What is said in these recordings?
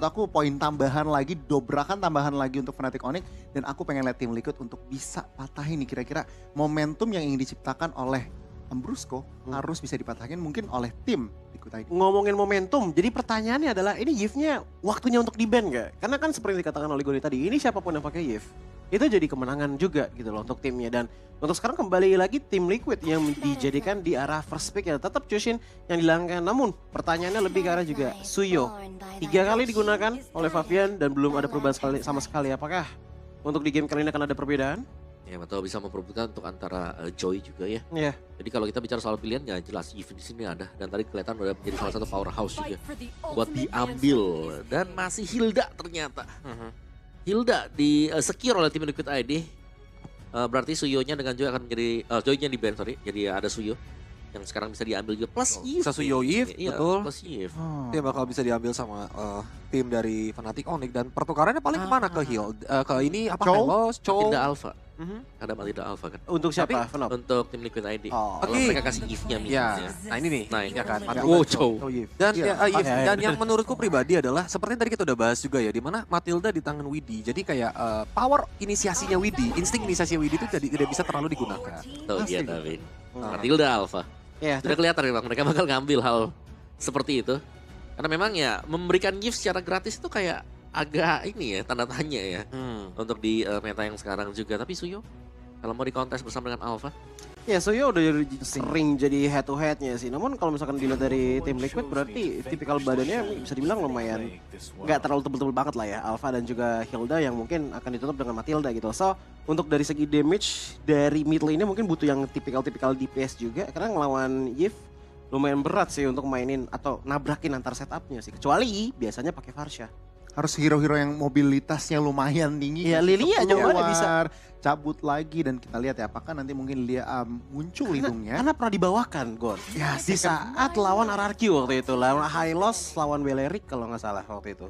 Aku poin tambahan lagi, dobrakan tambahan lagi untuk Fnatic Onyx. Dan aku pengen lihat tim Liquid untuk bisa patahin nih kira-kira momentum yang ingin diciptakan oleh Ambrusco harus bisa dipatahin mungkin oleh tim Liquid ID. Ngomongin momentum, jadi pertanyaannya adalah ini Yves-nya waktunya untuk di-ban nggak? Karena kan seperti dikatakan oleh Goni tadi, ini siapapun yang pakai Yves, itu jadi kemenangan juga gitu loh untuk timnya. Dan untuk sekarang kembali lagi tim Liquid yang dijadikan di arah first pick ya tetap Jushin yang dilangkan. Namun pertanyaannya lebih ke arah juga Suyo. 3 kali digunakan oleh Fabian dan belum ada perubahan sama sekali. Apakah untuk di game kali ini akan ada perbedaan? Ya, betul bisa memperebutkan untuk antara Joy juga ya. Iya. Jadi kalau kita bicara soal pilihan ya jelas Yves di sini ada dan tadi kelihatan udah menjadi salah satu powerhouse juga buat diambil dan masih Hilda ternyata. Hilda di secure oleh tim Liquid ID. Berarti Suyo-nya dengan Joy akan menjadi Joy-nya di ban sorry. Jadi ada Suyo yang sekarang bisa diambil juga plus Yves. Bisa Suyo Yves, Iya, betul. plus Yves. Dia bakal bisa diambil sama tim dari Fnatic Onyx dan pertukarannya paling kemana ke heal? Ke ini apa? Chow? Helos, Chow. Matilda Alpha. Ada Matilda Alpha kan. Untuk siapa? Tapi- Fenop? Untuk tim Liquid ID. Oh, Kalau oke. mereka kasih Yves-nya Ya, misalnya. nah ini nih, Nah, ini. ya kan. Matilda Wow, Chow. Chow. Oh, Yves. Dan Iya. Yves, Oke. dan yang menurutku pribadi adalah seperti yang tadi kita udah bahas juga ya, di mana Matilda di tangan Widdy. Jadi kayak power inisiasinya Widdy, insting inisiasi Widdy itu jadi tidak bisa terlalu digunakan. Tuh dia David. Ah. Matilda Alpha. Ya, Sudah kelihatan memang mereka bakal ngambil hal seperti itu. Karena memang ya memberikan gift secara gratis itu kayak agak ini ya tanda tanya ya. Untuk di meta yang sekarang juga. Tapi Suyo kalau mau di kontes bersama dengan Alpha. ya Suyo udah sering jadi head to headnya sih. Namun kalau misalkan dilihat dari tim Liquid berarti tipikal badannya bisa dibilang lumayan nggak terlalu tebel-tebel banget lah ya. Alpha dan juga Hilda yang mungkin akan ditutup dengan Matilda gitu. So untuk dari segi damage dari mid lane-nya mungkin butuh yang tipikal-tipikal DPS juga. Karena ngelawan Yves lumayan berat sih untuk mainin atau nabrakin antar setupnya sih. Kecuali biasanya pakai Varsha. Harus hero-hero yang mobilitasnya lumayan tinggi. Iya, Lilia jawabannya bisa. Cabut lagi dan kita lihat ya apakah nanti mungkin Lilia muncul hidungnya. Karena pernah dibawakan Gon. Ya Di saat lawan RRQ waktu itu. Lawan Hylos, lawan Beleric kalau nggak salah waktu itu.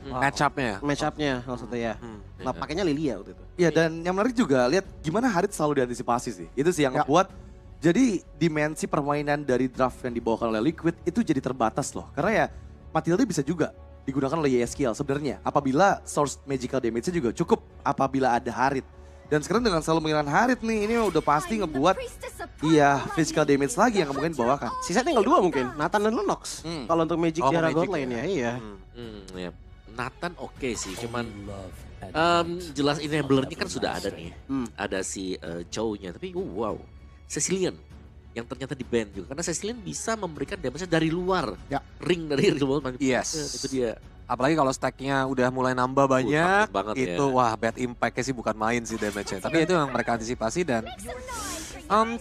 Match up-nya. Match up-nya maksudnya ya. Nah pakainya Lilia waktu itu. Iya dan yang menarik juga lihat gimana Harit selalu diantisipasi sih. Itu sih yang Ya. ngebuat jadi dimensi permainan dari draft yang dibawakan oleh Liquid itu jadi terbatas loh. Karena ya Matilda bisa juga digunakan oleh YSKL sebenarnya. Apabila source magical damage-nya juga cukup apabila ada Harit. Dan sekarang dengan selalu menggunakan Harit nih ini udah pasti ngebuat iya physical damage lagi yang mungkin dibawakan. Sisa tinggal 2 mungkin, Nathan dan Lunox. Kalau untuk Magic Oh, di arah Magic God lane ya, iya. Ya. Nathan oke sih, cuman jelas enabler-nya kan sudah ada nih. Ada si Chow-nya, tapi wow, Cecilian yang ternyata di ban juga. Karena Cecilian bisa memberikan damage dari luar. Ya. Ring dari real world. Yes. Itu dia. Apalagi kalau stacknya udah mulai nambah banyak, takut banget itu ya. wah bad impact-nya sih bukan main sih damage-nya. Tapi itu yang mereka antisipasi dan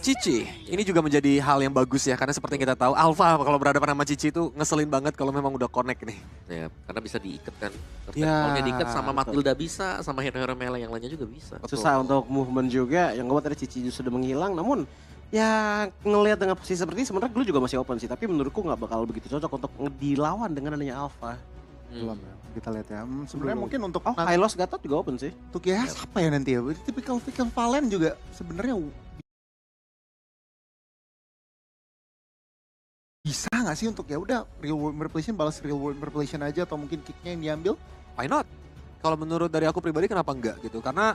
Cici, ini juga menjadi hal yang bagus ya karena seperti yang kita tahu Alpha kalau berhadapan sama Cici itu ngeselin banget kalau memang udah connect nih. Ya, karnya bisa diikat kan. Ya, Kalau diikat sama betul. Matilda bisa, sama hero-hero melee yang lainnya juga bisa. Susah untuk movement juga, yang gue tadi Cici sudah menghilang. Namun ya ngelihat dengan posisi seperti ini sebenarnya Glue juga masih open sih. Tapi menurutku nggak bakal begitu cocok untuk dilawan dengan adanya Alpha. Belum ya. Kita lihat ya. Sebenarnya Belum. mungkin untuk Oh, Hylos Gatot juga open sih. untuk ya apa ya nanti ya? Tipikal Valen juga sebenarnya bisa nggak sih untuk ya udah real world manipulation balas real world manipulation aja atau mungkin kicknya yang diambil? Why not? Kalau menurut dari aku pribadi kenapa enggak gitu? Karena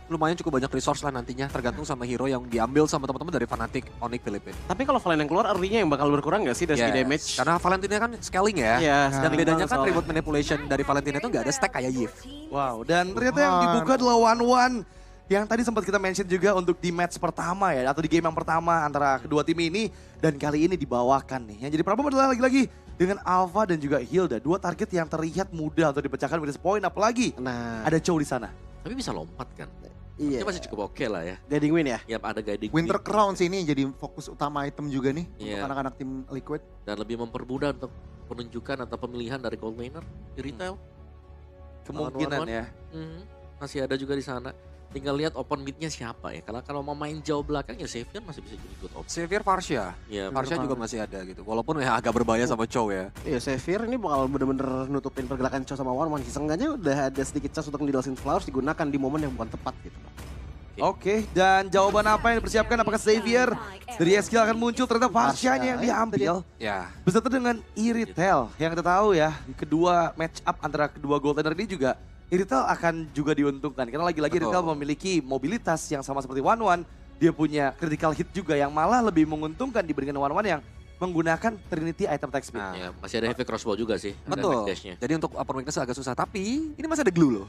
lumayan cukup banyak resource lah nantinya tergantung sama hero yang diambil sama teman-teman dari Fnatic Onyx Philippines. Tapi kalau Valen yang keluar early-nya yang bakal berkurang nggak sih dari segi damage? Karena Valentina kan scaling ya. Iya, Dan scaling bedanya banget kan soalnya. reward manipulation dari Valentina itu nggak ada stack kayak Yves. Wow, dan ternyata yang dibuka adalah 1-1 yang tadi sempat kita mention juga untuk di match pertama ya, atau di game yang pertama antara kedua tim ini. Dan kali ini dibawakan nih. Yang jadi problem adalah lagi-lagi dengan Alpha dan juga Hilda. Dua target yang terlihat mudah untuk dipecahkan with this point, apalagi Nah, ada Chow di sana. Tapi bisa lompat kan. iya. Dia masih cukup oke lah ya. Guiding win ya? Ya ada guiding Winter beam Crown sih ini jadi fokus utama item juga nih untuk Iya. anak-anak tim Liquid. dan lebih mempermudah untuk penunjukan atau pemilihan dari gold laner di retail. Kemungkinan Lawan-lawan. ya. Masih ada juga di sana. Tinggal lihat open mid-nya siapa ya. Kalau mau main jauh belakang ya Savion masih bisa jadi good option. Xavier Varsha. Ya, Varsha juga masih ada gitu. Walaupun ya agak berbahaya sama Chow ya. Iya, Xavier ini bakal bener-bener nutupin pergerakan Chow sama One. Seenggaknya udah ada sedikit chance untuk ngidolasin Flowers digunakan di momen yang bukan tepat gitu. Oke, dan jawaban apa yang dipersiapkan? Apakah Xavier dari Eskil akan muncul? Ternyata Varsha-nya yang diambil. Ya, Beserta dengan Iritel yang kita tahu ya, kedua match up antara kedua gold laner ini juga Iritel akan juga diuntungkan. Karena lagi-lagi Betul. Iritel memiliki mobilitas yang sama seperti One. Dia punya critical hit juga yang malah lebih menguntungkan dibandingkan One yang menggunakan Trinity item attack speed. Nah. Ya, masih ada heavy crossbow juga sih. dan betul. backdash-nya. Jadi untuk upper weakness agak susah. Tapi ini masih ada glue loh.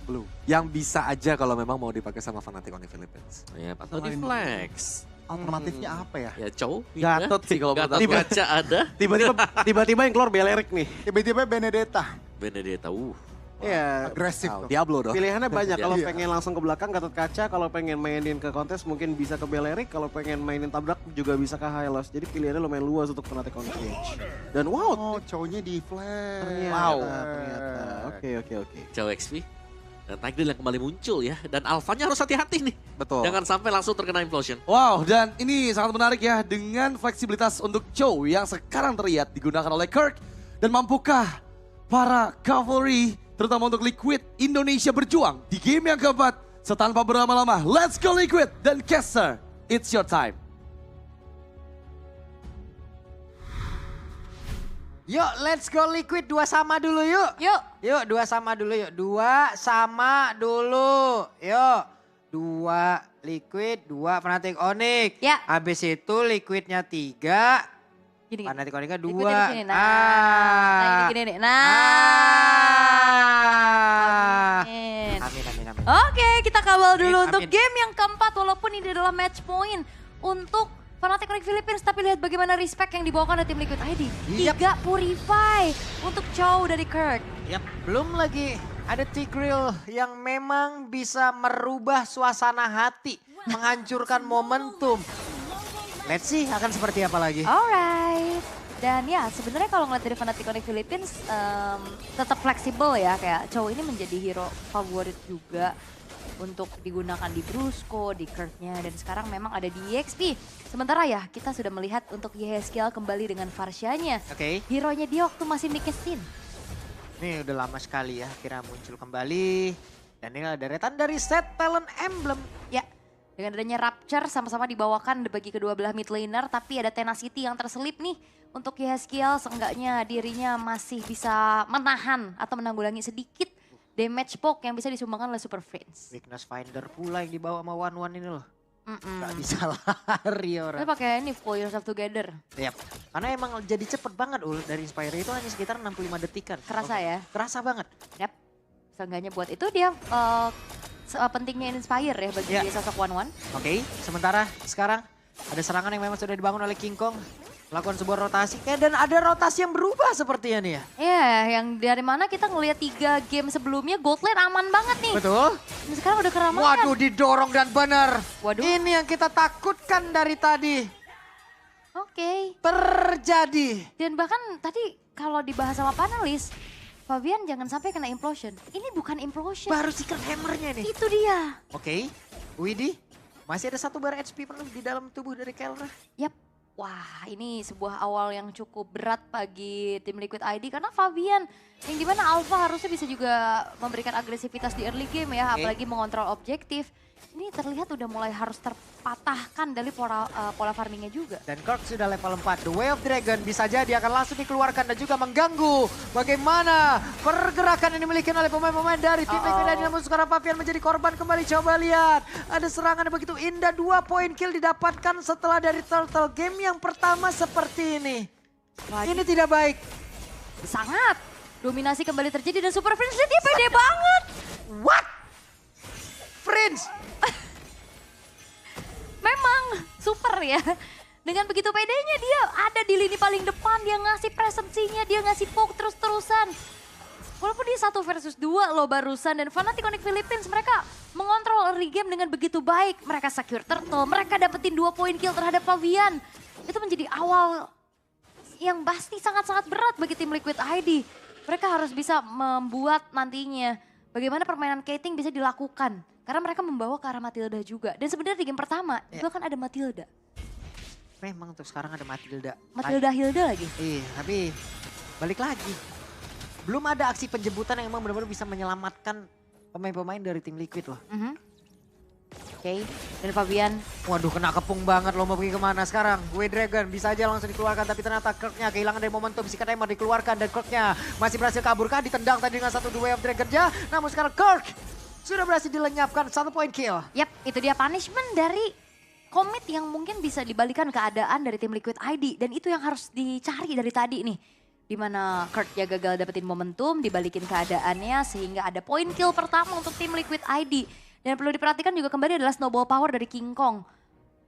Glue. Yang bisa aja kalau memang mau dipakai sama Fnatic Onyx Philippines. Ya, atau di flex. Alternatifnya apa ya? Ya cow. Gatot sih kalau menurut Gatot aku. kaca ada. Tiba-tiba yang keluar Belerik nih. Tiba-tiba Benedetta. Benedetta, Iya. Agresif Wow, tuh. Diablo dong. Pilihannya banyak. Kalau Iya. pengen langsung ke belakang Gatot Kaca, kalau pengen mainin ke kontes mungkin bisa ke Belerik, kalau pengen mainin tabrak juga bisa ke Hylos. Jadi pilihannya lumayan luas untuk Fnatic on Cage. Dan wow, Oh, cowoknya di flash. ternyata. Oke. Cow XP. Dan Tigreal yang kembali muncul ya. Dan Alphanya harus hati-hati nih. Betul. Jangan sampai langsung terkena implosion. Wow, dan ini sangat menarik ya dengan fleksibilitas untuk Chow yang sekarang terlihat digunakan oleh Kirk. Dan mampukah para Cavalry, terutama untuk Liquid, Indonesia berjuang di game yang keempat setanpa berlama-lama. Let's go Liquid dan Caster, it's your time. Yuk, let's go Liquid 2 sama dulu yuk. Yuk 2 sama dulu yuk. 2 sama dulu. Yuk. 2 Liquid, 2 Fnatic Onyx. Ya. Habis itu Liquidnya 3, Gini, Fnatic Onyxnya 2. Liquid di sini. Nah, gini nih. Nah. Amin. Amin. Oke, kita kawal dulu Amin, untuk amin. game yang keempat. Walaupun ini adalah match point untuk Fnatic Onyx Philippines. Tapi lihat bagaimana respect yang dibawakan oleh tim Liquid ID. Yap. 3 Purify untuk Chow dari Kirk. Yap, belum lagi ada Tigreal yang memang bisa merubah suasana hati, menghancurkan momentum. Let's see akan seperti apa lagi. Alright. Dan ya sebenarnya kalau ngeliat dari Fnatic Onyx Philippines tetap fleksibel ya. Kayak Chow ini menjadi hero favorit juga untuk digunakan di Brusco, di Kirk-nya. Dan sekarang memang ada di EXP. Sementara ya kita sudah melihat untuk Yeskiel kembali dengan Varsha-nya. Oke. Hero-nya dia waktu masih Nikesin. Ini udah lama sekali ya, akhirnya muncul kembali. Dan ini ada deretan dari set talent emblem. Ya, dengan adanya Rapture sama-sama dibawakan bagi kedua belah mid laner. Tapi ada Tenacity yang terselip nih. Untuk Yeskiel seenggaknya dirinya masih bisa menahan atau menanggulangi sedikit damage poke yang bisa disumbangkan oleh Super Friends. Weakness Finder pula yang dibawa sama One ini loh. Mm-mm. Gak bisa lari Kita orang. pakai ini Pull Yourself Together. Yap. Karena emang jadi cepet banget dari Inspire itu hanya sekitar 65 detikan. Kerasa ya. Kerasa banget. Yap. Seenggaknya buat itu dia pentingnya Inspire ya bagi Ya. sosok One. Oke, sementara sekarang ada serangan yang memang sudah dibangun oleh King Kong. Melakukan sebuah rotasi. Dan ada rotasi yang berubah sepertinya nih ya. Ya, yang dari mana kita ngelihat 3 game sebelumnya Gold Lane aman banget nih. Betul. Dan sekarang udah keramaian. Waduh, didorong dan benar. Waduh. Ini yang kita takutkan dari tadi. Oke. Terjadi. Dan bahkan tadi kalau dibahas sama panelis, Fabian jangan sampai kena implosion. Ini bukan implosion. Baru Secret Hammer-nya nih. Itu dia. Oke, Widi. Masih ada 1 bar HP penuh di dalam tubuh dari Kelra. Yap. Wah, ini sebuah awal yang cukup berat bagi tim Liquid ID karena Fabian yang dimana Alpha harusnya bisa juga memberikan agresivitas di early game ya, Oke. apalagi mengontrol objektif. Ini terlihat udah mulai harus terpatahkan dari pola farmingnya juga. Dan Kirk sudah level 4. The Way of Dragon bisa jadi akan langsung dikeluarkan dan juga mengganggu bagaimana pergerakan yang dimiliki oleh pemain-pemain dari tim Liquid ID. Namun sekarang Fabian menjadi korban kembali. Coba lihat. Ada serangan yang begitu indah. 2 poin kill didapatkan setelah dari Turtle game yang pertama seperti ini. Ini tidak baik. Sangat. Dominasi kembali terjadi dan Super Friends dia pede banget. What? Prince. Memang super ya. Dengan begitu pedenya dia ada di lini paling depan. Dia ngasih presensinya, dia ngasih poke terus-terusan. Walaupun dia 1 versus 2 loh barusan. Dan Fnatic Onyx Philippines mereka mengontrol early game dengan begitu baik. Mereka secure turtle, mereka dapetin 2 poin kill terhadap Fabian. Itu menjadi awal yang pasti sangat-sangat berat bagi tim Liquid ID. Mereka harus bisa membuat nantinya bagaimana permainan Kating bisa dilakukan. Karena mereka membawa ke arah Matilda juga. Dan sebenarnya di game pertama juga kan ada Matilda. Memang untuk sekarang ada Matilda. Matilda Hilda lagi. Iya, tapi balik lagi. Belum ada aksi penjemputan yang emang benar-benar bisa menyelamatkan pemain-pemain dari tim Liquid loh. Mhm. Oke, dan Fabian Waduh, kena kepung banget loh, mau pergi kemana sekarang? Gue Dragon bisa aja langsung dikeluarkan, tapi ternyata Kirk-nya kehilangan dari momentum. Si Timer dikeluarkan dan Kirk-nya masih berhasil kabur kan? Ditendang tadi dengan satu The Way of Dragon-nya. Namun sekarang Kirk sudah berhasil dilenyapkan 1 point kill. Yap, itu dia punishment dari komit yang mungkin bisa dibalikan keadaan dari tim Liquid ID. Dan itu yang harus dicari dari tadi nih. Dimana Kurt ya gagal dapetin momentum, dibalikin keadaannya sehingga ada point kill pertama untuk tim Liquid ID. Dan perlu diperhatikan juga kembali adalah snowball power dari King Kong.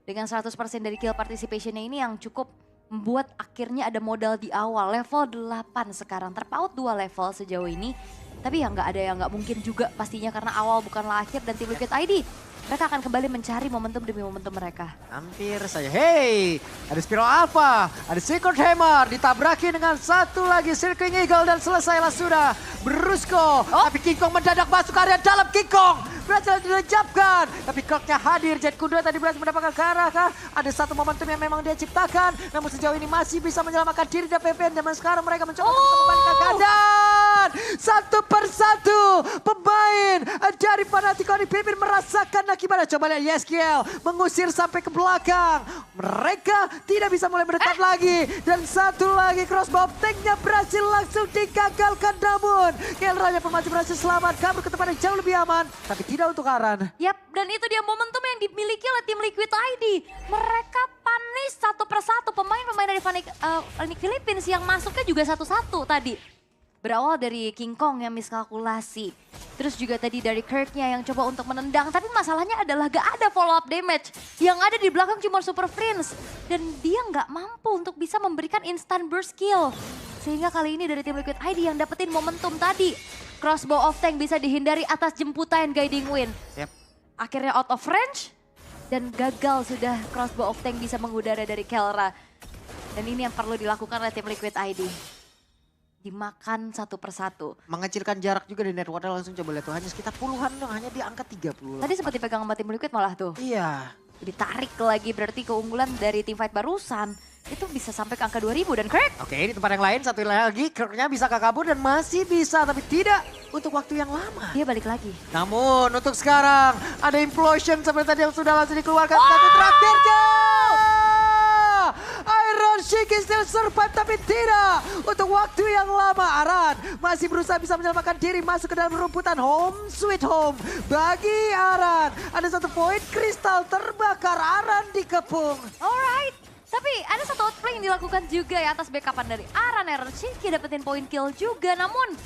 Dengan 100% dari kill participationnya ini yang cukup membuat akhirnya ada modal di awal. Level 8 sekarang, terpaut 2 level sejauh ini. Tapi ya nggak ada yang nggak mungkin juga pastinya karena awal bukanlah akhir dan tim Liquid ID. Mereka akan kembali mencari momentum demi momentum mereka. Hampir saja. Hey, ada Spiral Alpha, ada Secret Hammer, ditabraki dengan satu lagi Circling Eagle dan selesailah sudah. Brusco, tapi King Kong mendadak masuk area dalam. King Kong berhasil dilenyapkan. Tapi Kirk-nya hadir, Jet Kudra tadi berhasil mendapatkan ke arah kah? Ada satu momentum yang memang dia ciptakan. Namun sejauh ini masih bisa menyelamatkan diri dan PPN. Dan sekarang mereka mencoba untuk membalikan keadaan. Satu persatu pemain dari Fnatic Onyx Philippines merasakan akibatnya. Coba lihat YSKL mengusir sampai ke belakang. Mereka tidak bisa mulai mendekat lagi. Dan satu lagi crossbow tanknya berhasil langsung digagalkan. Namun Kelranya masih berhasil selamat kabur ke tempat yang jauh lebih aman. Tapi tidak untuk Aran. Yap, dan itu dia momentum yang dimiliki oleh tim Liquid ID. Mereka punish satu persatu pemain-pemain dari Fnatic Philippines yang masuknya juga satu-satu tadi. Berawal dari King Kong yang miskalkulasi. Terus juga tadi dari Kirk-nya yang coba untuk menendang. Tapi masalahnya adalah gak ada follow up damage. Yang ada di belakang cuma Super Prince. Dan dia gak mampu untuk bisa memberikan instant burst kill. Sehingga kali ini dari tim Liquid ID yang dapetin momentum tadi. Crossbow of Tank bisa dihindari atas jemputan Guiding Wind. Yep. Akhirnya out of range. Dan gagal sudah Crossbow of Tank bisa mengudara dari Kelra. Dan ini yang perlu dilakukan oleh tim Liquid ID. Dimakan satu persatu. Mengecilkan jarak juga di network langsung coba lihat tuh. Hanya sekitar puluhan dong, hanya di angka 30. Tadi seperti pegang sama tim Liquid malah tuh. Iya. Ditarik lagi berarti keunggulan dari tim fight barusan. Itu bisa sampai ke angka 2000 dan Kirk. Oke, di tempat yang lain satu lagi Kirk-nya bisa kabur dan masih bisa. Tapi tidak untuk waktu yang lama. Dia balik lagi. Namun untuk sekarang ada implosion seperti tadi yang sudah langsung dikeluarkan. Satu terakhirnya. Iron Sheik still survive tapi tidak untuk waktu yang lama. Aran masih berusaha bisa menyelamatkan diri masuk ke dalam rumputan. Home sweet home bagi Aran. Ada satu poin kristal terbakar. Aran dikepung. Alright. Tapi ada satu outplay yang dilakukan juga ya atas backupan dari Aran. Iron Sheik dapetin poin kill juga. Namun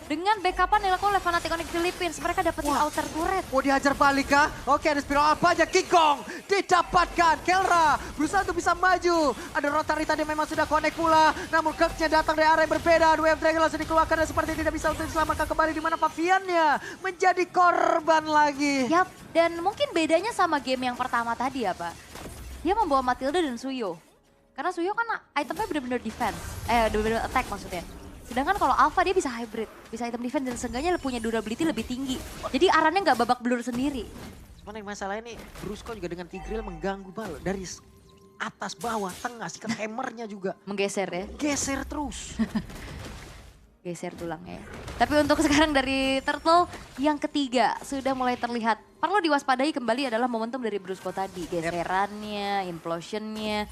dengan backupan yang dilakukan oleh Fnatic Onyx Philippines, mereka dapetin outer turret. Mau dihajar balik kah? Oke, ada Spiral Alpha aja. King Kong didapatkan. Kelra berusaha untuk bisa maju. Ada Rotary tadi memang sudah connect pula. Namun Kirk-nya datang dari arah yang berbeda. Wave Dragon langsung dikeluarkan dan seperti tidak bisa untuk diselamatkan kembali. Di mana Paviannya menjadi korban lagi. Yap, dan mungkin bedanya sama game yang pertama tadi ya Pak. Dia membawa Matilda dan Suyo. Karena Suyo kan itemnya benar-benar defense. Benar-benar attack maksudnya. Sedangkan kalau Alpha dia bisa hybrid, bisa item defense dan seenggaknya punya durability lebih tinggi. Jadi Arannya nggak babak belur sendiri. Cuman yang masalah ini Brusco juga dengan Tigreal mengganggu bal dari atas bawah tengah. Secret Hammer-nya juga Menggeser ya, geser terus. geser tulangnya ya. Tapi untuk sekarang dari Turtle yang ketiga sudah mulai terlihat. Perlu diwaspadai kembali adalah momentum dari Brusco tadi. Geserannya, implosionnya.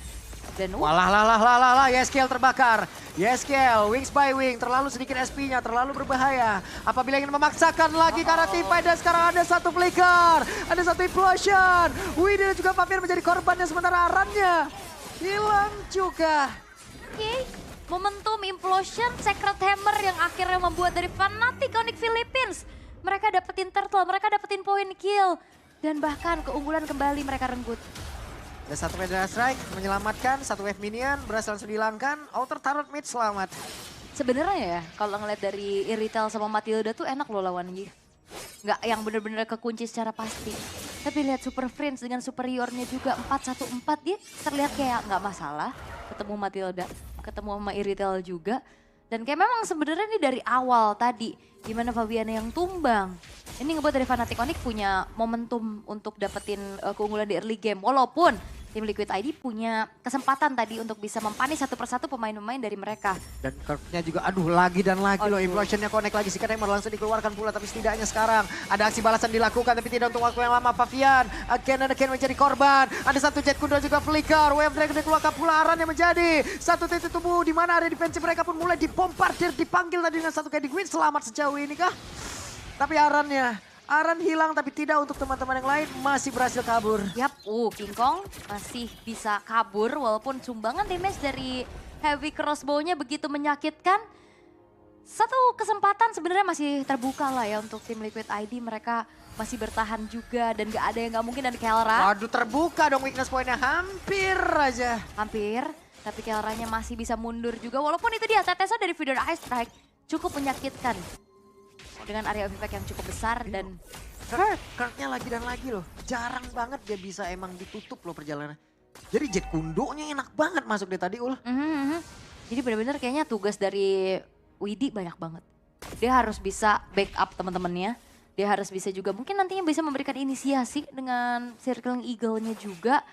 Dan Walah, YSKL terbakar. YSKL, wings by wing, terlalu sedikit SP-nya, terlalu berbahaya. Apabila ingin memaksakan lagi karena tim fight dan sekarang ada satu flicker. Ada satu implosion. Widi dan juga Pavian menjadi korbannya sementara Arannya hilang juga. Oke, momentum implosion, Secret Hammer yang akhirnya membuat dari Fnatic Onyx Philippines. Mereka dapetin turtle, mereka dapetin point kill. Dan bahkan keunggulan kembali mereka renggut. Ada satu Federal Strike menyelamatkan, satu wave minion berhasil langsung dihilangkan. Outer turret mid selamat. Sebenarnya ya, kalau ngeliat dari Iritel sama Matilda tuh enak loh lawan Yi. Nggak yang bener-bener kekunci secara pasti. Tapi lihat Super Friends dengan superiornya juga 4-1-4 dia terlihat kayak nggak masalah. Ketemu Matilda, ketemu sama Iritel juga. Dan kayak memang sebenarnya ini dari awal tadi, gimana Fabiana yang tumbang. Ini ngebuat dari Fnatic Onyx punya momentum untuk dapetin keunggulan di early game. Walaupun tim Liquid ID punya kesempatan tadi untuk bisa mempanis satu persatu pemain-pemain dari mereka. Dan Kirk-nya juga aduh lagi dan lagi loh. Implosion-nya connect lagi. Secret Hammer langsung dikeluarkan pula. Tapi setidaknya sekarang ada aksi balasan dilakukan. Tapi tidak untuk waktu yang lama. Pavian again and again menjadi korban. Ada satu Jet Kundo juga flicker. Wave Dragon dikeluarkan pula. Aran yang menjadi satu titik tubuh. Di mana area defensi mereka pun mulai dipompardir. Dipanggil tadi dengan satu Guiding Wind. Selamat sejauh ini kah? Tapi Aran hilang tapi tidak untuk teman-teman yang lain masih berhasil kabur. Yap, King Kong masih bisa kabur walaupun sumbangan damage dari heavy crossbow-nya begitu menyakitkan. Satu kesempatan sebenarnya masih terbuka lah ya untuk tim Liquid ID. Mereka masih bertahan juga dan gak ada yang gak mungkin dari Kelra. Waduh terbuka dong weakness point-nya hampir aja. Hampir, tapi Kelranya masih bisa mundur juga. Walaupun itu dia tetesan dari Feeder Ice Strike cukup menyakitkan. Dengan area of impact yang cukup besar dan Kirk-nya lagi dan lagi loh. Jarang banget dia bisa emang ditutup loh perjalanan. Jadi Jet Kundonya enak banget masuk deh tadi Ul. Jadi benar-benar kayaknya tugas dari Widi banyak banget. Dia harus bisa backup teman-temannya. Dia harus bisa juga mungkin nantinya bisa memberikan inisiasi dengan Circling Eagle-nya juga.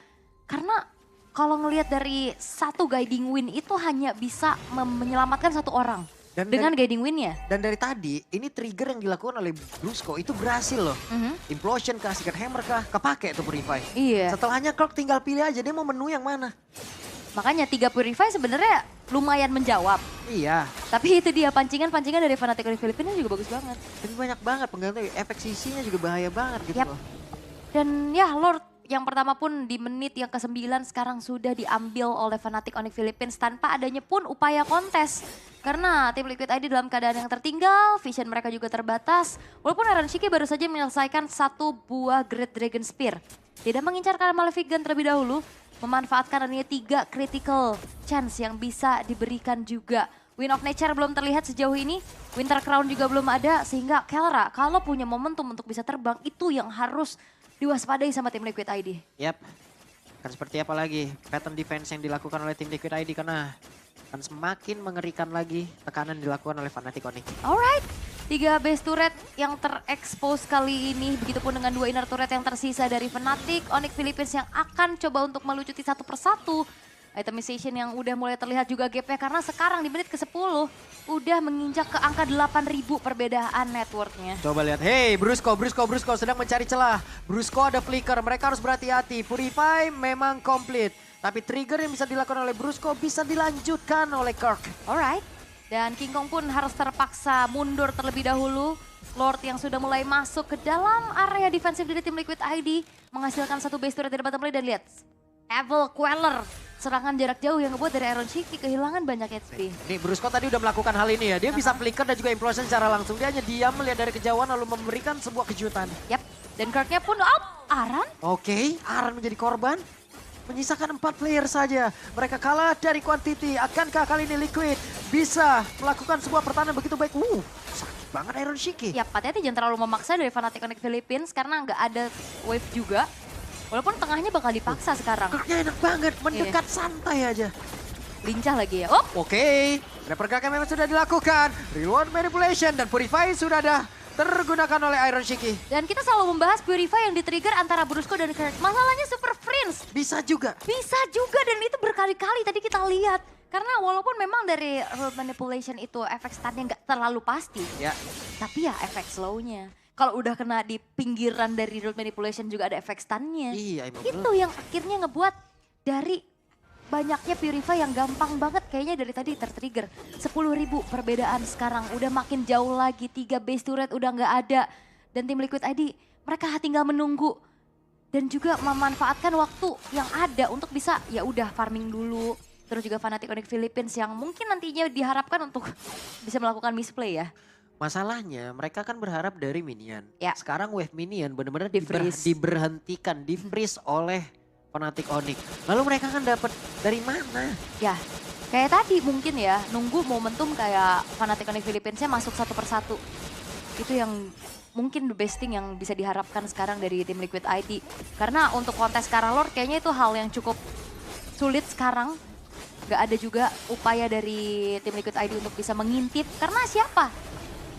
Karena kalau ngelihat dari satu Guiding Wind itu hanya bisa menyelamatkan satu orang. Dengan Guiding Wind-nya. Dan dari tadi, ini trigger yang dilakukan oleh Brusco itu berhasil loh. Implosion kah, Secret Hammer kah, kepake tuh Purify. Iya. Setelahnya Kirk tinggal pilih aja dia mau menu yang mana. Makanya 3 Purify sebenarnya lumayan menjawab. Iya. Tapi itu dia pancingan-pancingan dari Fnatic dari Filipina juga bagus banget. Tapi banyak banget pengganti, efek CC-nya juga bahaya banget gitu loh. Dan ya Lord yang pertama pun di menit yang ke-9 sekarang sudah diambil oleh Fnatic Onyx Philippines tanpa adanya pun upaya kontes. Karena tim Liquid ID dalam keadaan yang tertinggal, vision mereka juga terbatas. Walaupun Aaron Shiki baru saja menyelesaikan satu buah Great Dragon Spear. Tidak mengincar karena Malefic Gun terlebih dahulu, memanfaatkan adanya 3 critical chance yang bisa diberikan juga. Wind of Nature belum terlihat sejauh ini, Winter Crown juga belum ada, sehingga Kelra kalau punya momentum untuk bisa terbang itu yang harus diwaspadai sama tim Liquid ID. Yap, kan seperti apa lagi pattern defense yang dilakukan oleh tim Liquid ID karena akan semakin mengerikan lagi tekanan dilakukan oleh Fnatic Onyx. Alright, 3 base turret yang terekspos kali ini, begitupun dengan 2 inner turret yang tersisa dari Fnatic Onyx Philippines yang akan coba untuk melucuti satu persatu. Itemization yang udah mulai terlihat juga gapnya karena sekarang di menit ke-10 udah menginjak ke angka 8.000 perbedaan networknya. Coba lihat, hey Brusco sedang mencari celah. Brusco ada flicker, mereka harus berhati-hati. Purify memang komplit. Tapi trigger yang bisa dilakukan oleh Brusco bisa dilanjutkan oleh Kirk. Alright, dan King Kong pun harus terpaksa mundur terlebih dahulu. Lord yang sudah mulai masuk ke dalam area defensif dari tim Liquid ID. Menghasilkan satu base turret dari bottom lane dan lihat. Evil Queller, serangan jarak jauh yang ngebuat dari Aaron Shiki kehilangan banyak HP. Nih Brusco tadi udah melakukan hal ini ya. Dia bisa flicker dan juga implosion secara langsung. Dia hanya diam melihat dari kejauhan lalu memberikan sebuah kejutan. Yap, dan Kirk-nya pun Aran. Oke, Aran menjadi korban. Menyisakan 4 player saja. Mereka kalah dari quantity. Akankah kali ini Liquid bisa melakukan sebuah pertahanan begitu baik? Sakit banget Aaron Shiki. Yap, hati-hati jangan terlalu memaksa dari Fnatic Onyx Philippines karena nggak ada wave juga. Walaupun tengahnya bakal dipaksa sekarang. Kirk-nya enak banget, mendekat santai aja. Lincah lagi ya. Oke, ada pergerakan memang sudah dilakukan. Reload manipulation dan Purify sudah ada tergunakan oleh Iron Shiki. Dan kita selalu membahas Purify yang di-trigger antara Brusco dan Kirk. Masalahnya Super Prince. Bisa juga. Bisa juga dan itu berkali-kali tadi kita lihat. Karena walaupun memang dari reload manipulation itu efek stunnya nggak terlalu pasti. Ya. Tapi ya efek slownya. Kalau udah kena di pinggiran dari reload manipulation juga ada efek stunnya. Iya, emang Itu yang akhirnya ngebuat dari banyaknya Purify yang gampang banget kayaknya dari tadi tertrigger. 10.000 perbedaan sekarang, udah makin jauh lagi, 3 base turret udah nggak ada. Dan tim Liquid ID mereka tinggal menunggu dan juga memanfaatkan waktu yang ada untuk bisa ya udah farming dulu. Terus juga Fnatic Onyx Philippines yang mungkin nantinya diharapkan untuk bisa melakukan misplay ya. Masalahnya mereka kan berharap dari minion. Ya. Sekarang wave minion benar-benar Di-freeze. diberhentikan, di-freeze oleh Fnatic Onyx. Lalu mereka kan dapat dari mana? Ya, kayak tadi mungkin ya, nunggu momentum kayak Fnatic Onyx Philippines-nya masuk satu persatu. Itu yang mungkin the best thing yang bisa diharapkan sekarang dari tim Liquid ID. Karena untuk kontes Karalord kayaknya itu hal yang cukup sulit sekarang. Gak ada juga upaya dari tim Liquid ID untuk bisa mengintip. Karena siapa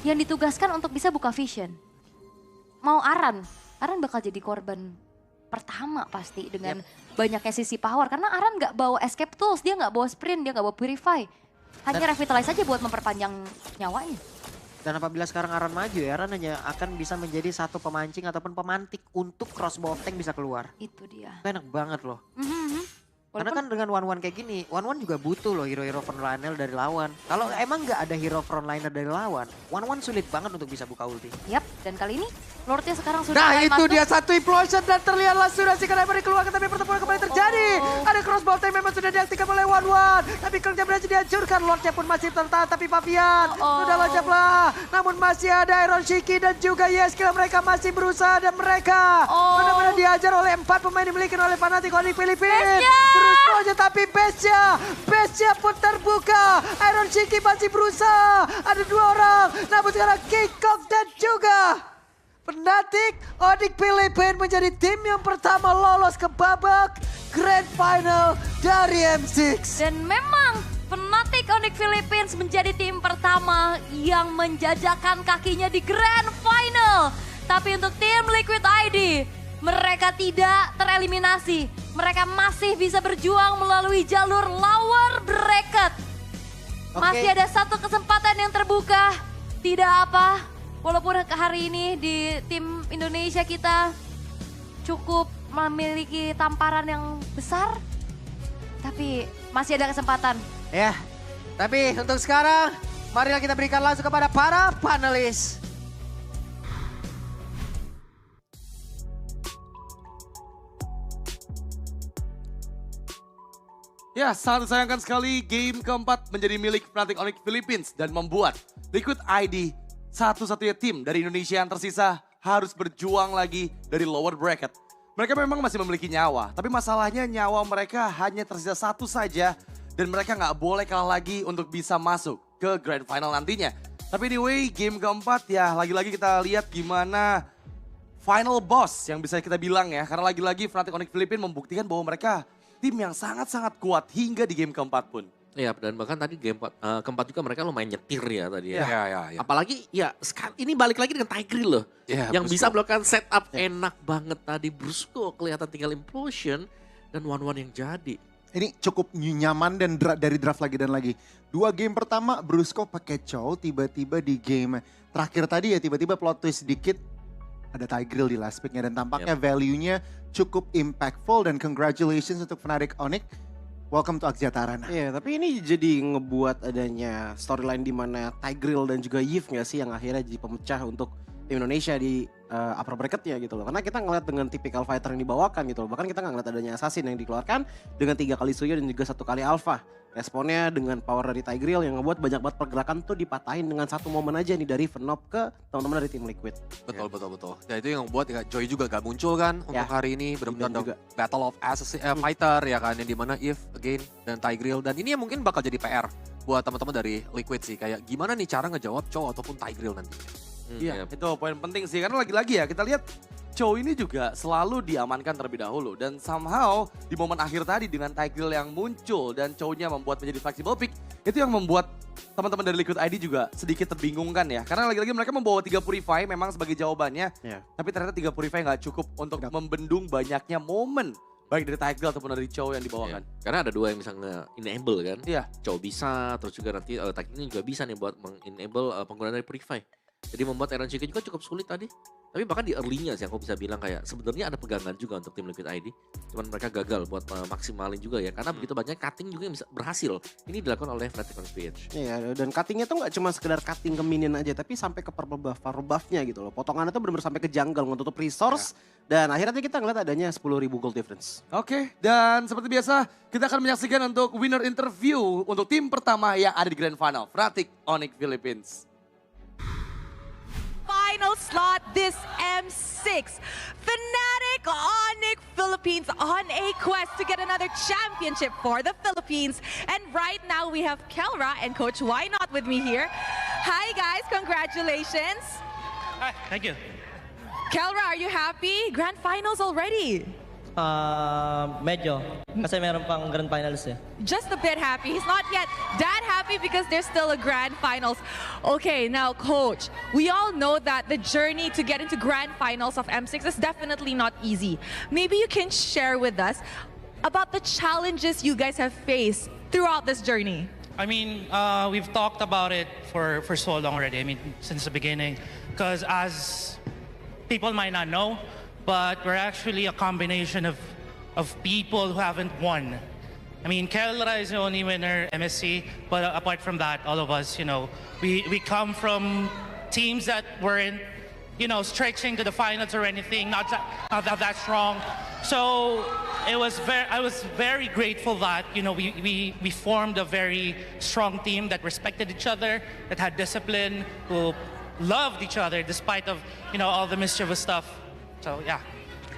yang ditugaskan untuk bisa buka vision? Mau Aran bakal jadi korban pertama pasti dengan banyaknya sisi power. Karena Aran nggak bawa escape tools, dia nggak bawa sprint, dia nggak bawa purify. Hanya revitalize aja buat memperpanjang nyawanya. Dan apabila sekarang Aran maju ya, Aran hanya akan bisa menjadi satu pemancing ataupun pemantik untuk crossbow tank bisa keluar. Itu dia. Itu enak banget loh. Karena Walaupun- kan dengan one-one kayak gini, one-one juga butuh loh hero-hero frontliner dari lawan. Kalau emang nggak ada hero frontliner dari lawan, one-one sulit banget untuk bisa buka ulti. Yap, dan kali ini Lordnya sekarang sudah Nah mulai itu masuk. dia satu implosion dan terlihat langsung si Kanebari keluar, tapi pertemuan kembali terjadi. Ada crossbow tank memang sudah diaktifkan oleh one-one. Tapi kerja berhasil dihancurkan, Lordnya pun masih tertahan. Tapi Pavian sudah loncat lah. Namun masih ada Iron Shiki dan juga Yeskill, mereka masih berusaha dan mereka benar-benar diajar oleh 4 pemain dimiliki oleh Fnatic Onyx Philippines. Terus saja tapi base-nya pun terbuka. Iron Shiki masih berusaha. Ada 2 orang. Namun sekarang Kikok dan juga Fnatic Onyx Philippines menjadi tim yang pertama lolos ke babak Grand Final dari M6. Dan memang Fnatic Onyx Philippines menjadi tim pertama yang menjajakan kakinya di Grand Final. Tapi untuk tim Liquid ID, mereka tidak tereliminasi. Mereka masih bisa berjuang melalui jalur lower bracket. Masih ada satu kesempatan yang terbuka. Tidak apa, walaupun hari ini di tim Indonesia kita cukup memiliki tamparan yang besar. Tapi masih ada kesempatan. Ya, tapi untuk sekarang marilah kita berikan langsung kepada para panelis. Ya, sangat disayangkan sekali game keempat menjadi milik Fnatic Onyx Philippines dan membuat Liquid ID satu-satunya tim dari Indonesia yang tersisa harus berjuang lagi dari lower bracket. Mereka memang masih memiliki nyawa, tapi masalahnya nyawa mereka hanya tersisa 1 saja dan mereka nggak boleh kalah lagi untuk bisa masuk ke Grand Final nantinya. Tapi anyway, game keempat ya lagi-lagi kita lihat gimana final boss yang bisa kita bilang ya. Karena lagi-lagi Fnatic Onyx Philippines membuktikan bahwa mereka tim yang sangat-sangat kuat hingga di game keempat pun. Iya, dan bahkan tadi game keempat juga mereka lumayan nyetir ya tadi ya. Ya. Apalagi ya ini balik lagi dengan Tigreal loh. Ya, yang Brusco. bisa melakukan setup enak banget tadi. Brusco kelihatan tinggal implosion dan one-one yang jadi. Ini cukup nyaman dan dari draft lagi dan lagi. 2 game pertama Brusco pakai Chow, tiba-tiba di game terakhir tadi ya tiba-tiba plot twist sedikit. Ada Tigreal di last picknya dan tampaknya value-nya cukup impactful dan congratulations untuk Fnatic Onyx. Welcome to Axiata Arena. Iya, tapi ini jadi ngebuat adanya storyline di mana Tigreal dan juga Yves nggak sih yang akhirnya jadi pemecah untuk tim Indonesia di upper bracketnya gitu loh. Karena kita ngeliat dengan typical fighter yang dibawakan gitu loh. Bahkan kita nggak ngeliat adanya assassin yang dikeluarkan dengan 3 kali Suyo dan juga 1 kali Alpha. Responnya dengan power dari Tigreal yang ngebuat banyak banget pergerakan tuh dipatahin dengan 1 momen aja nih dari Venop ke teman-teman dari tim Liquid. Betul. Dan itu yang membuat ya, Joy juga gak muncul kan untuk hari ini. Benar-benar juga. Battle of Fighter ya kan. Yang dimana Eve again dan Tigreal. Dan ini yang mungkin bakal jadi PR buat teman-teman dari Liquid sih. Kayak gimana nih cara ngejawab Chow ataupun Tigreal nantinya. Iya, itu poin penting sih. Karena lagi-lagi ya kita lihat Chow ini juga selalu diamankan terlebih dahulu. Dan somehow di momen akhir tadi dengan Tigreal yang muncul dan Chow-nya membuat menjadi flexible pick. Itu yang membuat teman-teman dari Liquid ID juga sedikit terbingungkan ya. Karena lagi-lagi mereka membawa 3 Purify memang sebagai jawabannya. Tapi ternyata 3 Purify nggak cukup untuk membendung banyaknya momen. Baik dari Tigreal ataupun dari Chow yang dibawakan. Karena ada 2 yang bisa nge-enable kan. Iya. Chow bisa, terus juga nanti Tigreal juga bisa nih buat meng-enable penggunaan dari Purify. Jadi membuat Iron Chicken juga cukup sulit tadi. Tapi bahkan di early-nya sih aku bisa bilang kayak sebenarnya ada pegangan juga untuk tim Liquid ID. Cuman mereka gagal buat maksimalin juga ya. Karena begitu banyak cutting juga yang bisa berhasil. Ini dilakukan oleh Fnatic on PH. Iya, dan cuttingnya tuh nggak cuma sekedar cutting ke minion aja, tapi sampai ke purple buff-nya gitu loh. Potongannya tuh benar-benar sampai ke jungle, ngetutup resource. Dan akhirnya kita ngeliat adanya 10.000 gold difference. Oke, dan seperti biasa kita akan menyaksikan untuk winner interview untuk tim pertama yang ada di Grand Final. Fnatic Onyx Philippines. Final slot this M6. Fnatic Onyx Philippines on a quest to get another championship for the Philippines. And right now we have Kelra and Coach Why Not with me here. Hi guys, congratulations. Hi, thank you. Kelra, are you happy? Grand finals already. Medyo. Kasi meron pang grand finals eh. Just a bit happy. He's not yet that happy because there's still a grand finals. Okay, now coach, we all know that the journey to get into grand finals of M6 is definitely not easy. Maybe you can share with us about the challenges you guys have faced throughout this journey. I mean, we've talked about it for so long already. I mean, since the beginning. Because as people might not know, but we're actually a combination of people who haven't won. I mean, Kelra is the only winner, MSC, but apart from that, all of us, you know, we come from teams that weren't, you know, stretching to the finals or anything, not that strong. So I was very grateful that, you know, we formed a very strong team that respected each other, that had discipline, who loved each other despite of, you know, all the mischievous stuff. So yeah.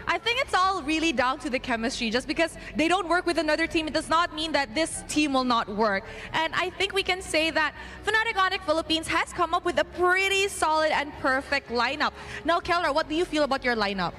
I think it's all really down to the chemistry. Just because they don't work with another team, it does not mean that this team will not work. And I think we can say that Fnatic Onyx Philippines has come up with a pretty solid and perfect lineup. Now, Kelra, what do you feel about your lineup?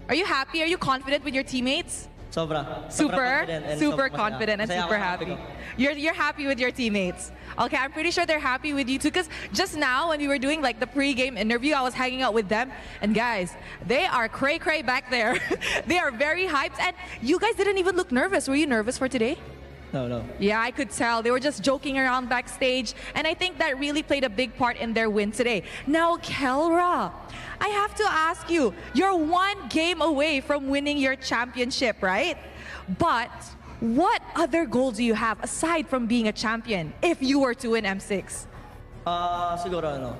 Are you happy? Are you confident with your teammates? Sobra. Super Sobra confident and masaya. super Masaya ako, happy. You're happy with your teammates. Okay, I'm pretty sure they're happy with you too. Because just now when we were doing like the pre-game interview, I was hanging out with them, and guys, they are cray back there. They are very hyped, and you guys didn't even look nervous. Were you nervous for today? No. Yeah, I could tell. They were just joking around backstage, and I think that really played a big part in their win today. Now, Kelra, I have to ask you, you're one game away from winning your championship, right? But what other goals do you have aside from being a champion if you were to win M6? Siguro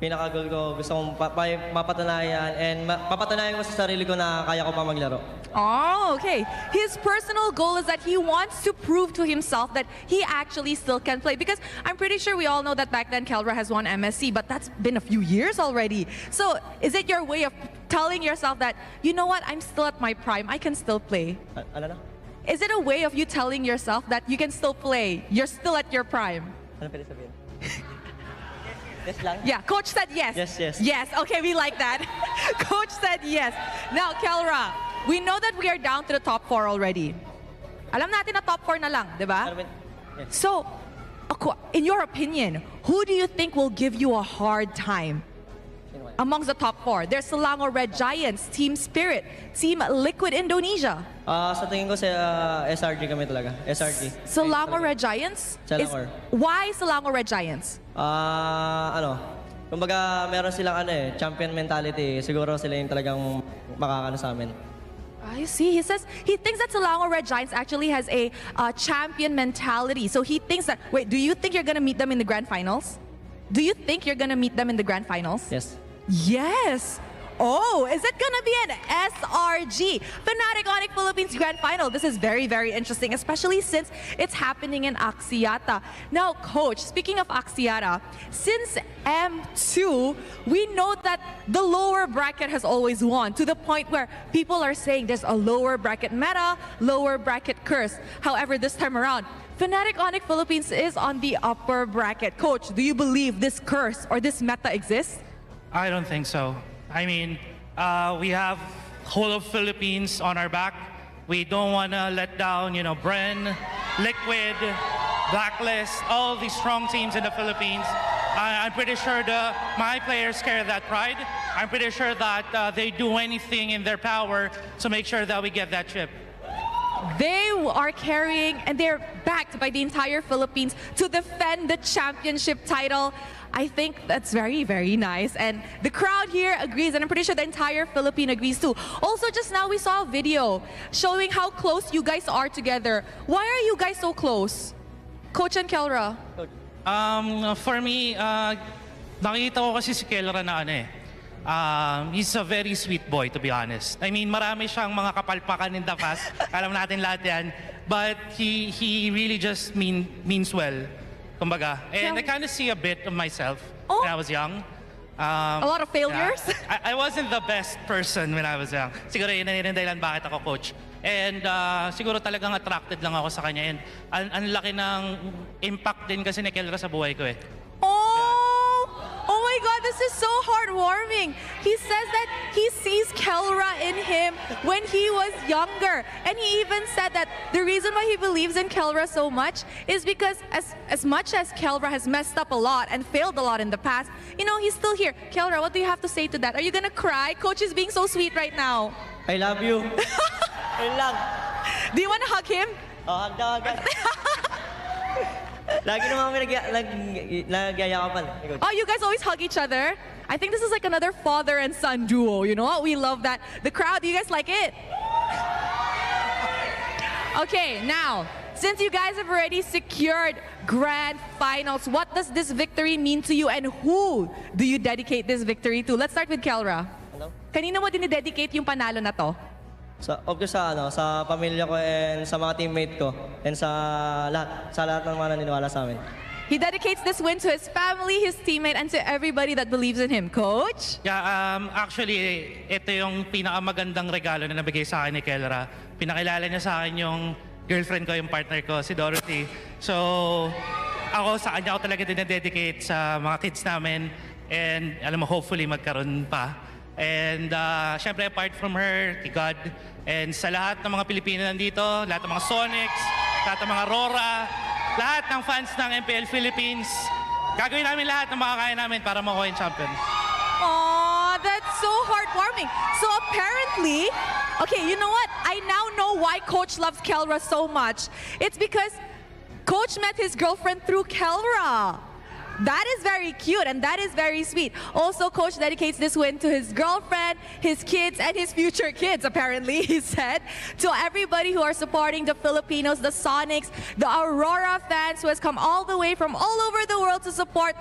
pinaka-goal ko, gusto kong mapatunayan and mapatunayan ko sa sarili ko na kaya ko pa maglaro. Oh, okay. His personal goal is that he wants to prove to himself that he actually still can play. Because I'm pretty sure we all know that back then Kelra has won MSC, but that's been a few years already. So is it your way of telling yourself that, you know what, I'm still at my prime, I can still play? Ano na? Is it a way of you telling yourself that you can still play, you're still at your prime? Ano pwede sabihin? Yes lang? Yeah, coach said yes. Yes. Yes, okay, we like that. Coach said yes. Now, Kelra, we know that we are down to the top 4 already. Alam natin na top 4 na lang, di ba? Yes. So, in your opinion, who do you think will give you a hard time amongst the top 4? There's Selangor Red Giants, Team Spirit, Team Liquid Indonesia. Sa tingin ko sa SRG kami talaga. SRG. Selangor Red Giants? Selangor. Why Selangor Red Giants? Kumbaga meron silang champion mentality. Siguro sila yung talagang makakano sa amin. I see. He says he thinks that Selangor Red Giants actually has a champion mentality. So he thinks that, wait, do you think you're going to meet them in the grand finals? Do you think you're going to meet them in the grand finals? Yes. Yes. Oh, is it gonna be an SRG? Fnatic Onyx Philippines Grand Final. This is very, very interesting, especially since it's happening in Axiata. Now, Coach, speaking of Axiata, since M2, we know that the lower bracket has always won, to the point where people are saying there's a lower bracket meta, lower bracket curse. However, this time around, Fnatic Onyx Philippines is on the upper bracket. Coach, do you believe this curse or this meta exists? I don't think so. I mean, we have whole of Philippines on our back. We don't want to let down, you know, Bren, Liquid, Blacklist, all these strong teams in the Philippines. I'm pretty sure my players carry that pride. I'm pretty sure that they do anything in their power to make sure that we get that chip. They are carrying and they're backed by the entire Philippines to defend the championship title. I think that's very, very nice. And the crowd here agrees, and I'm pretty sure the entire Philippine agrees too. Also, just now we saw a video showing how close you guys are together. Why are you guys so close? Coach and Kelra. For me, nakita ko kasi si Kelra na he's a very sweet boy, to be honest. I mean, marami siyang mga kapalpakan in the past. Alam natin lahat yan. But he really just means well. Kumbaga. And I kind of see a bit of myself when I was young. A lot of failures? Yeah, I wasn't the best person when I was young. Siguro yun ang dahilan bakit ako coach. And siguro talagang attracted lang ako sa kanya. And ang laki ng impact din kasi ni Kelra sa buhay ko eh. Oh my God, this this is so heartwarming. He says that he sees Kelra in him when he was younger. And he even said that the reason why he believes in Kelra so much is because as much as Kelra has messed up a lot and failed a lot in the past, you know, he's still here. Kelra, what do you have to say to that? Are you gonna cry? Coach is being so sweet right now. I love you. Ayun lang. Do you wanna hug him? Oh, hagda, hagda. Lagi naman kami nagyayakapan. Oh, you guys always hug each other? I think this is like another father and son duo, you know what? We love that. The crowd, do you guys like it? Okay, now, since you guys have already secured grand finals, what does this victory mean to you and who do you dedicate this victory to? Let's start with Kelra. Hello? Kanina mo dinidedicate yung panalo na to? Of course sa pamilya ko and sa mga teammate ko and sa lahat ng mga naniniwala sa amin. He dedicates this win to his family, his teammate, and to everybody that believes in him. Coach? Yeah, actually, ito yung pinakamagandang regalo na nabigay sa akin ni Kelra. Pinakilala niya sa akin yung girlfriend ko, yung partner ko, si Dorothy. So, ako sa kanya ako talaga dinededicate sa mga kids namin. And alam mo, hopefully magkaroon pa. And syempre, apart from her, kay God, and sa lahat ng mga Pilipino nandito, lahat ng mga Sonics, lahat ng mga Rora, lahat ng fans ng MPL Philippines, gagawin namin lahat ng makakaya namin para makuha yung champion. Aw, that's so heartwarming. So apparently, okay, you know what? I now know why Coach loves Kelra so much. It's because Coach met his girlfriend through Kelra. That is very cute and that is very sweet. Also, Coach dedicates this win to his girlfriend, his kids, and his future kids, apparently, he said. To everybody who are supporting the Filipinos, the Sonics, the Aurora fans who has come all the way from all over the world to support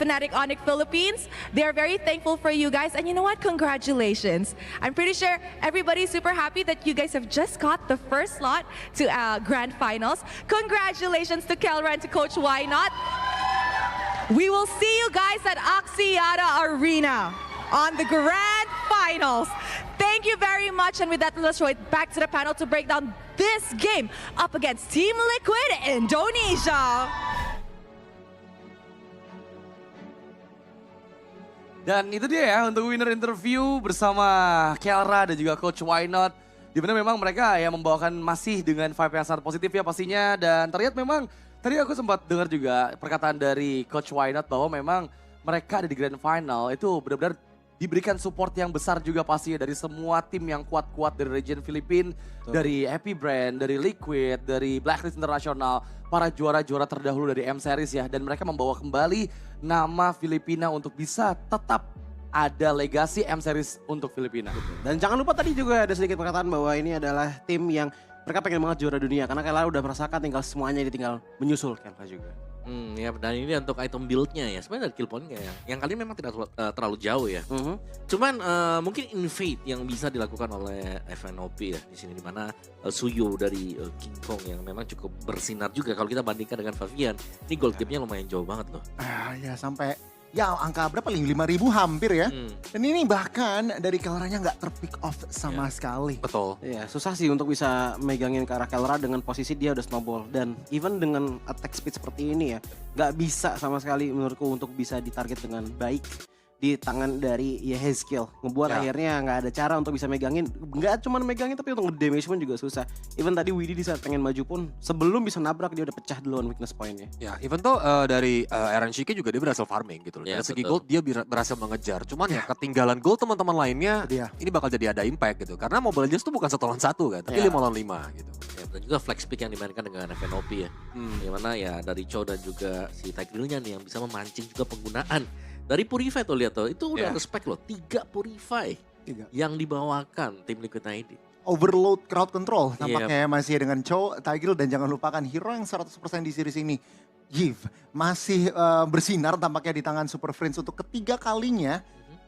Fnatic Onyx Philippines. They're very thankful for you guys. And you know what? Congratulations. I'm pretty sure everybody's super happy that you guys have just got the first slot to Grand Finals. Congratulations to Kelra and to Coach Why Not. We will see you guys at Axiata Arena on the Grand Finals. Thank you very much. And with that, let's throw it back to the panel to break down this game up against Team Liquid Indonesia. Dan itu dia ya untuk winner interview bersama Kelra dan juga Coach Why Not. Dimana memang mereka ya membawakan masih dengan vibe yang sangat positif ya pastinya. Dan terlihat memang tadi aku sempat dengar juga perkataan dari Coach Why Not bahwa memang mereka ada di Grand Final itu benar-benar diberikan support yang besar juga pastinya dari semua tim yang kuat-kuat dari region Filipina, dari Happy Brand, dari Liquid, dari Blacklist International, para juara-juara terdahulu dari M Series ya. Dan mereka membawa kembali nama Filipina untuk bisa tetap ada legasi M Series untuk Filipina. Dan jangan lupa tadi juga ada sedikit perkataan bahwa ini adalah tim yang mereka pengen banget juara dunia. Karena Kelra udah merasakan tinggal semuanya tinggal menyusul Kelra juga. Ya, dan ini untuk item build-nya ya. Sebenarnya dari kill point-nya yang kali memang tidak terlalu jauh ya. Cuman mungkin invade yang bisa dilakukan oleh FNOP ya di sini, dimana Suyo dari King Kong yang memang cukup bersinar juga kalau kita bandingkan dengan Favian. Ini gold gap-nya lumayan jauh banget loh. Ya sampai ya angka berapa? 5.000 hampir ya. Dan ini bahkan dari Kelranya nggak terpick off sama sekali. Betul. Iya, susah sih untuk bisa megangin ke arah Kelra dengan posisi dia udah snowball. Dan even dengan attack speed seperti ini ya, nggak bisa sama sekali menurutku untuk bisa ditarget dengan baik di tangan dari Yehezkiel. Ngebuat akhirnya nggak ada cara untuk bisa megangin. Nggak cuma megangin tapi untuk nge-damage pun juga susah. Even tadi Widhi di saat pengen maju pun sebelum bisa nabrak dia udah pecah duluan weakness point-nya. Ya, even tuh dari Aaron Shiki juga dia berhasil farming gitu loh. Ya, dari segi gold dia berhasil mengejar. Cuman ya ketinggalan gold teman-teman lainnya ini bakal jadi ada impact gitu. Karena Mobile Legends tuh bukan 1 lawan 1 kan, tapi 5 lawan 5 gitu. Ya, dan juga flex pick yang dimainkan dengan FNOP ya. Dimana ya dari Chow dan juga si Tigreal-nya nih yang bisa memancing juga penggunaan dari Purify tuh, lihat tuh, itu udah respect loh, 3 Purify yang dibawakan tim Liquid ID. Overload crowd control tampaknya masih dengan Chow, Tigreal, dan jangan lupakan hero yang 100% di series ini. Yiv masih bersinar tampaknya di tangan Super Friends untuk ketiga kalinya.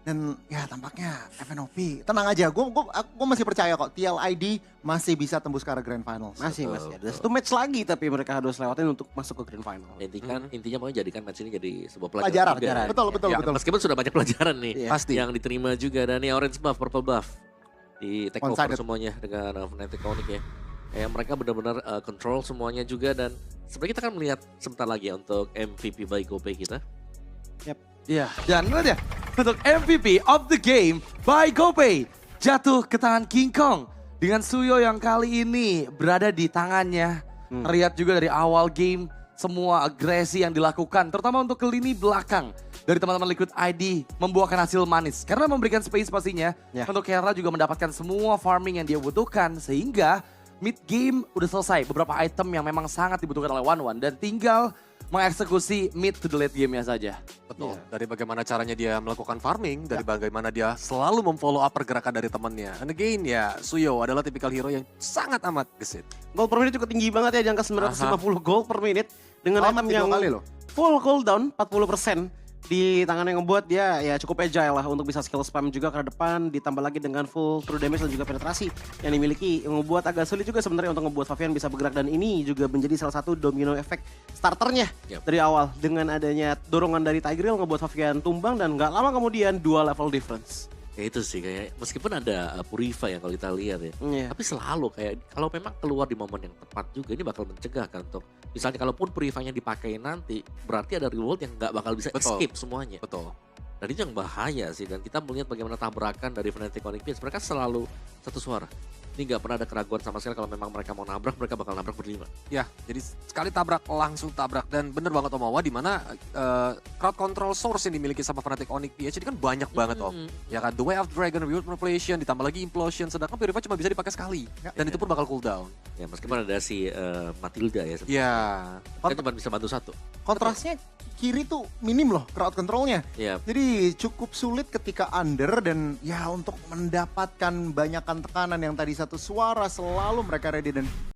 Dan ya tampaknya FNOP, tenang aja, gue masih percaya kok TLID masih bisa tembus ke arah Grand Finals. Masih. Ada 1 match lagi tapi mereka harus lewatin untuk masuk ke Grand Final. Intinya pokoknya jadikan match ini jadi sebuah pelajaran. Betul. Meskipun sudah banyak pelajaran nih pasti yang diterima juga. Dan ya orange buff, purple buff di take over semuanya dengan Fnatic Onyx ya. Mereka benar-benar control semuanya juga. Dan sebenarnya kita akan melihat sebentar lagi ya untuk MVP by GoPay kita. Iya. Dan lihat ya, untuk MVP of the game by GoPay jatuh ke tangan King Kong. Dengan Suyo yang kali ini berada di tangannya. Terlihat juga dari awal game semua agresi yang dilakukan, terutama untuk ke lini belakang dari teman-teman Liquid ID membuahkan hasil manis. Karena memberikan space pastinya untuk Kera juga mendapatkan semua farming yang dia butuhkan. Sehingga mid game udah selesai, beberapa item yang memang sangat dibutuhkan oleh One dan tinggal mengeksekusi mid to the late game-nya saja. Betul, dari bagaimana caranya dia melakukan farming, dari bagaimana dia selalu memfollow up pergerakan dari temannya. And again ya, Suyo adalah tipikal hero yang sangat amat gesit. Gold per minute juga tinggi banget ya, di angka 950 gold per minute. Dengan item yang kali loh. full cooldown 40%. Di tangan yang ngebuat dia ya cukup agile lah untuk bisa skill spam juga ke depan, ditambah lagi dengan full true damage dan juga penetrasi yang dimiliki, yang membuat agak sulit juga sebenarnya untuk membuat Fabian bisa bergerak, dan ini juga menjadi salah satu domino effect starternya dari awal. Dengan adanya dorongan dari Tigreal ngebuat Fabian tumbang, dan nggak lama kemudian 2 level difference. Ya itu sih kayak meskipun ada Purify yang kalau kita lihat ya. Tapi selalu kayak kalau memang keluar di momen yang tepat juga ini bakal mencegah kan untuk misalnya kalaupun Purify-nya dipakai nanti berarti ada reward yang nggak bakal bisa escape semuanya. Betul. Dan itu yang bahaya sih, dan kita melihat bagaimana tabrakan dari Fnatic Onyx Beast, mereka selalu satu suara. Ini nggak pernah ada keraguan sama sekali kalau memang mereka mau nabrak, mereka bakal nabrak berlima. Ya, jadi sekali tabrak langsung tabrak, dan bener banget Om Awa di mana crowd control source yang dimiliki sama Fnatic Onyx PH ini kan banyak banget Om. Ya kan, The Way of Dragon, Reward Manipulation, ditambah lagi Implosion, sedangkan Purify cuma bisa dipakai sekali. Dan itu pun bakal cooldown. Ya meskipun ada si Matilda ya. Ya. Kan cuma bisa bantu satu. Kontrasnya kiri tuh minim loh crowd controlnya. Iya. Jadi cukup sulit ketika under, dan ya untuk mendapatkan banyakan tekanan yang tadi satu suara selalu mereka ready, dan